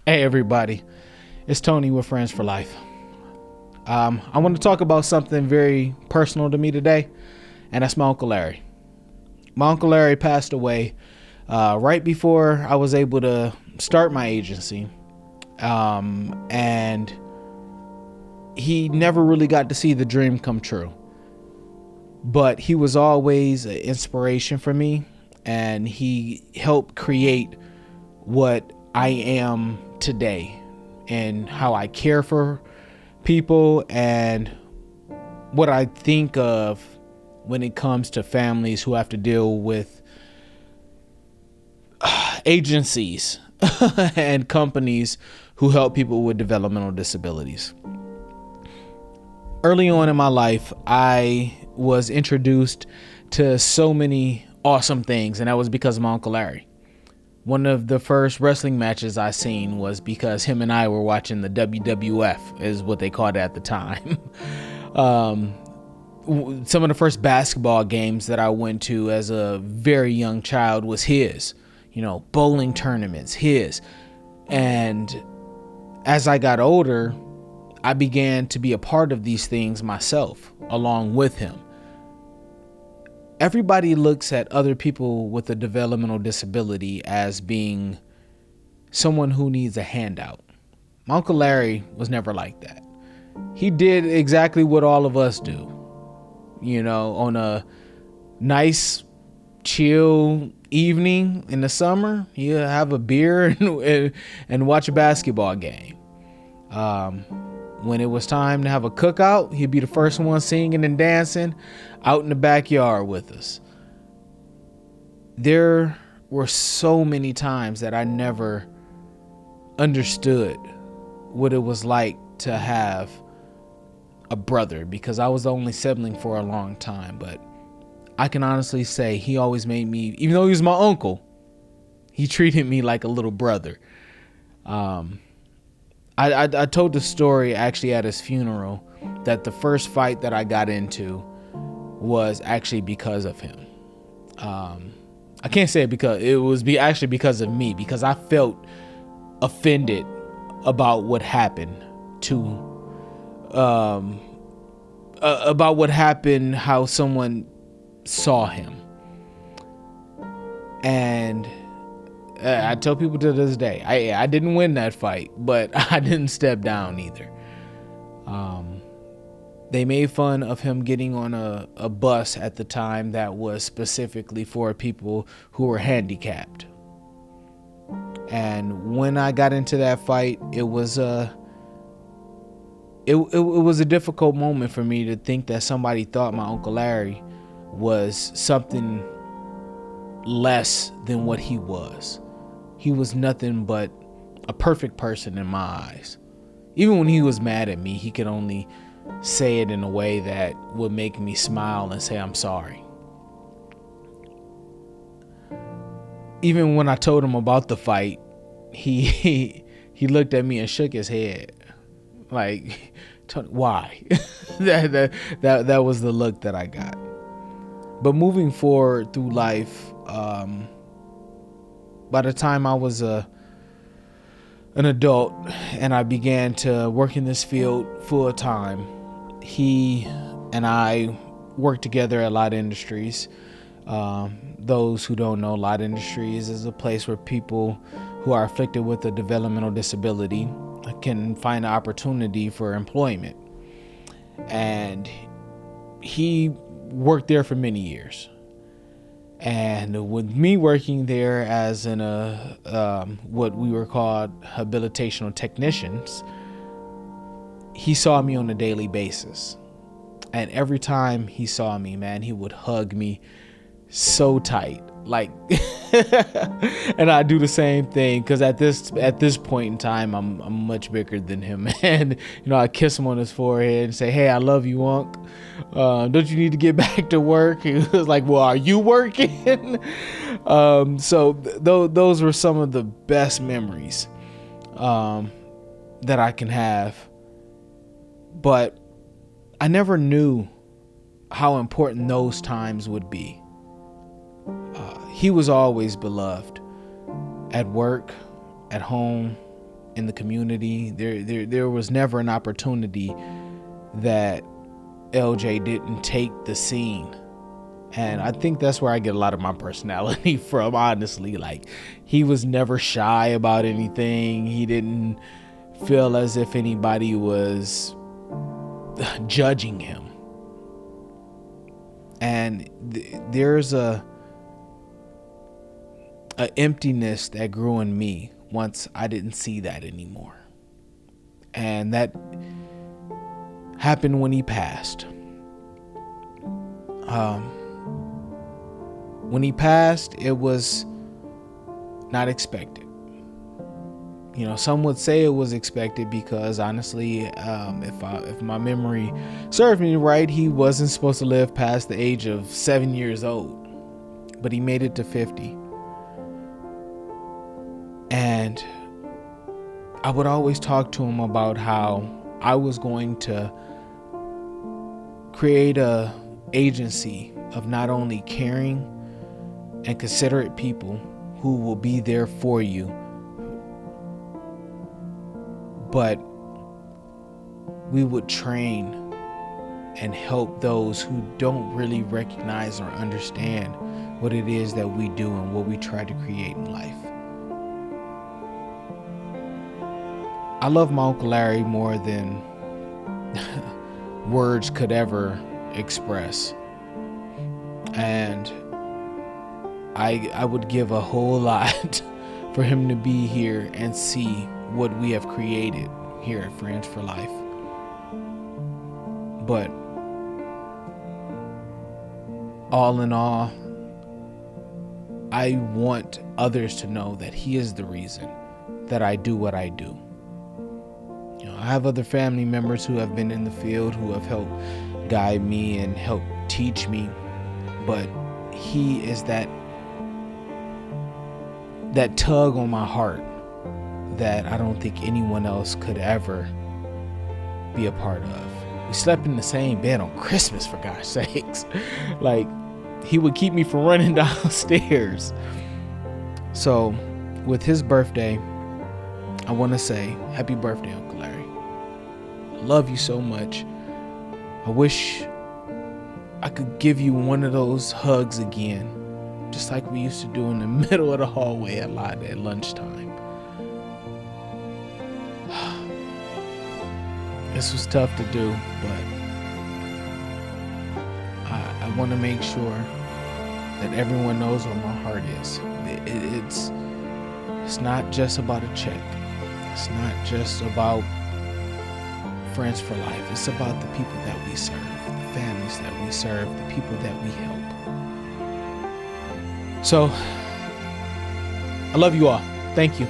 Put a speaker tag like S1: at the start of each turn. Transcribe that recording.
S1: Hey everybody, it's Tony with Friends for Life. I want to talk about something very personal to me today, and that's my Uncle Larry. My Uncle Larry passed away right before I was able to start my agency, and he never really got to see the dream come true. But he was always an inspiration for me, and he helped create what I am today and how I care for people and what I think of when it comes to families who have to deal with agencies and companies who help people with developmental disabilities. Early on in my life, I was introduced to so many awesome things, and that was because of my Uncle Larry. One of the first wrestling matches I seen was because him and I were watching the WWF, is what they called it at the time. Some of the first basketball games that I went to as a very young child was his. Bowling tournaments, his. And as I got older, I began to be a part of these things myself, along with him. Everybody looks at other people with a developmental disability as being someone who needs a handout. My Uncle Larry was never like that. He did exactly what all of us do. On a nice, chill evening in the summer, you have a beer and watch a basketball game. When it was time to have a cookout, he'd be the first one singing and dancing out in the backyard with us. There were so many times that I never understood what it was like to have a brother, because I was the only sibling for a long time. But I can honestly say he always made me, even though he was my uncle, he treated me like a little brother. I told the story actually at his funeral that the first fight that I got into was actually because of him. I can't say it because it was actually because of me, because I felt offended about what happened how someone saw him. And I tell people to this day, I didn't win that fight, but I didn't step down either. They made fun of him getting on a bus at the time that was specifically for people who were handicapped. And when I got into that fight, it was a difficult moment for me to think that somebody thought my Uncle Larry was something less than what he was. He was nothing but a perfect person in my eyes. Even when he was mad at me, he could only say it in a way that would make me smile and say, I'm sorry. Even when I told him about the fight, he looked at me and shook his head. Like, why? that was the look that I got. But moving forward through life, by the time I was an adult and I began to work in this field full time, he and I worked together at Lot Industries. Those who don't know, Lot Industries is a place where people who are afflicted with a developmental disability can find an opportunity for employment. And he worked there for many years. And with me working there as what we were called habilitational technicians, he saw me on a daily basis. And every time he saw me, man, he would hug me so tight. Like, and I do the same thing, because at this point in time, I'm much bigger than him. And I kiss him on his forehead and say, "Hey, I love you, Unc. Don't you need to get back to work?" He was like, "Well, are you working?" So those were some of the best memories that I can have. But I never knew how important those times would be. He was always beloved at work, at home, in the community. There was never an opportunity that LJ didn't take the scene. And I think that's where I get a lot of my personality from, honestly. Like, he was never shy about anything. He didn't feel as if anybody was judging him. And there's a emptiness that grew in me once I didn't see that anymore. And that happened when he passed. When he passed, it was not expected. You know, some would say it was expected because, honestly, if my memory serves me right, he wasn't supposed to live past the age of 7 years old, but he made it to 50. And I would always talk to him about how I was going to create a agency of not only caring and considerate people who will be there for you, but we would train and help those who don't really recognize or understand what it is that we do and what we try to create in life. I love my Uncle Larry more than words could ever express. And I would give a whole lot for him to be here and see what we have created here at Friends for Life. But all in all, I want others to know that he is the reason that I do what I do. You know, I have other family members who have been in the field, who have helped guide me and help teach me, but he is that tug on my heart that I don't think anyone else could ever be a part of. We slept in the same bed on Christmas, for gosh sakes. Like, he would keep me from running downstairs. So with his birthday, I want to say happy birthday, Uncle Larry. I love you so much. I wish I could give you one of those hugs again, just like we used to do in the middle of the hallway a lot at lunchtime. This was tough to do, but I want to make sure that everyone knows where my heart is. It's not just about a check. It's not just about Friends for Life. It's about the people that we serve, the families that we serve, the people that we help. So, I love you all. Thank you.